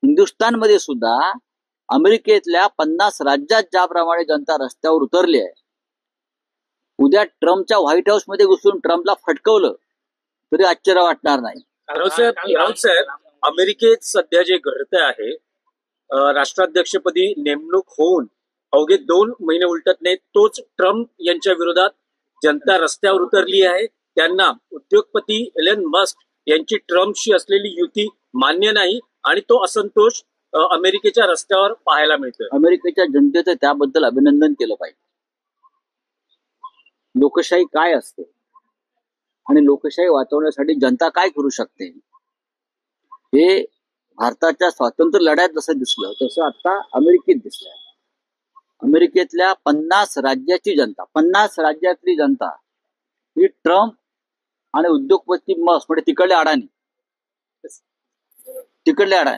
हिंदुस्थानमध्ये सुद्धा अमेरिकेतल्या 50 राज्यात ज्याप्रमाणे जनता रस्त्यावर उतरली आहे, उद्या ट्रम्पच्या व्हाईट हाऊस मध्ये घुसून ट्रम्पला फटकवलं तरी आश्चर्य वाटणार नाही. राऊत साहेब, अमेरिकेत सध्या जे घडतं आहे, राष्ट्राध्यक्षपदी नेमणूक होऊन अवघे 2 महिने उलटत नाहीत, तोच ट्रम्प यांच्या विरोधात जनता रस्त्यावर उतरली आहे. त्यांना उद्योगपती एलन मस्क यांची ट्रम्पशी असलेली युती मान्य नाही आणि तो असंतोष अमेरिकेच्या रस्त्यावर पाहायला मिळतोय. अमेरिकेच्या जनतेचं त्याबद्दल अभिनंदन केलं पाहिजे. लोकशाही काय असते आणि लोकशाही वाचवण्यासाठी जनता काय करू शकते हे भारताच्या स्वातंत्र्य लढ्यात जसं दिसलं तसं आता अमेरिकेत दिसलंय. अमेरिकेतल्या 50 राज्याची जनता, 50 राज्यातली जनता ही ट्रम्प आणि उद्योगपती मस्क म्हणजे तिकडले अडाणी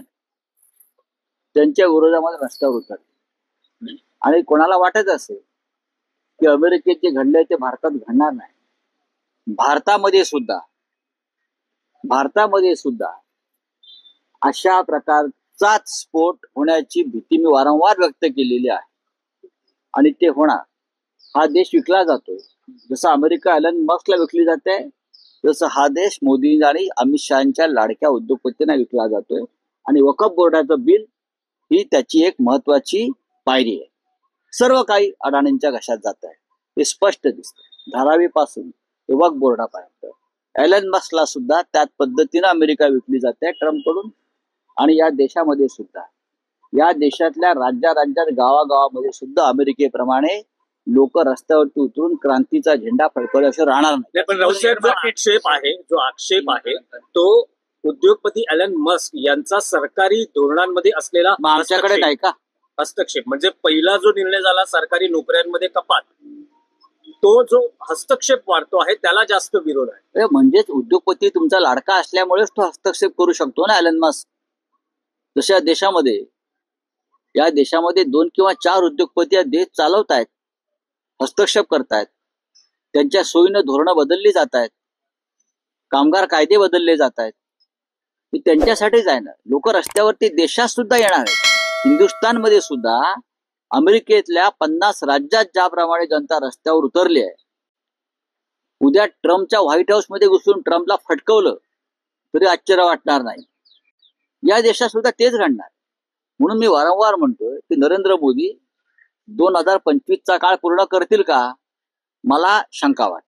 त्यांच्या विरोधामध्ये रस्त्यावर उतरले. आणि कोणाला वाटत असेल की अमेरिकेत जे घडलंय ते भारतात घडणार नाही, भारतामध्ये सुद्धा अशा प्रकारचाच स्फोट होण्याची भीती मी वारंवार व्यक्त केलेली आहे. आणि ते होणार. हा देश विकला जातोय, जसं अमेरिका एलन मस्कला विकली जाते तसं हा देश मोदी आणि अमित शहाच्या लाडक्या उद्योगपतींना विकला जातोय. आणि वक्फ बोर्डाचं बिल ही त्याची एक महत्वाची पायरी आहे. सर्व काही अडाणींच्या घशात जात आहे, हे स्पष्ट दिसतं. धारावीपासून ते वक्फ बोर्डापर्यंत एलन मस्कला सुद्धा त्याच पद्धतीनं अमेरिका विकली जाते ट्रम्पकडून. आणि या देशामध्ये सुद्धा, या देशातल्या राज्यात गावागावामध्ये सुद्धा अमेरिकेप्रमाणे लोक रस्त्यावरती उतरून क्रांतीचा झेंडा फडकवल्याशिवाय राहणार नाही. पण राऊतसाहेब, जो आक्षेप आहे तो उद्योगपती एलन मस्क यांचा सरकारी धोरणांमध्ये असलेला आमच्याकडे नाही का हस्तक्षेप, म्हणजे पहिला जो निर्णय झाला सरकारी नोकऱ्यांमध्ये कपात, तो जो हस्तक्षेप वाढतो आहे त्याला जास्त विरोध आहे. म्हणजेच उद्योगपती तुमचा लाडका असल्यामुळेच तो हस्तक्षेप करू शकतो ना एलन मस्क. जशा देशामध्ये, या देशामध्ये 2 किंवा 4 उद्योगपती या देश चालवतायत, हस्तक्षेप करतायत, त्यांच्या सोयीनं धोरणं बदलली जात आहेत, कामगार कायदे बदलले जात आहेत. त्यांच्यासाठीच आहे ना. लोक रस्त्यावरती देशात सुद्धा येणार आहेत. हिंदुस्थानमध्ये सुद्धा अमेरिकेतल्या 50 राज्यात ज्याप्रमाणे जनता रस्त्यावर उतरली आहे, उद्या ट्रम्पच्या व्हाईट हाऊस मध्ये घुसून ट्रम्पला फटकवलं तरी आश्चर्य वाटणार नाही. या देशात सुद्धा तेच घडणार. म्हणून मी वारंवार म्हणतोय की नरेंद्र मोदी 2025चा काळ पूर्ण करतील का, मला शंका वाटते.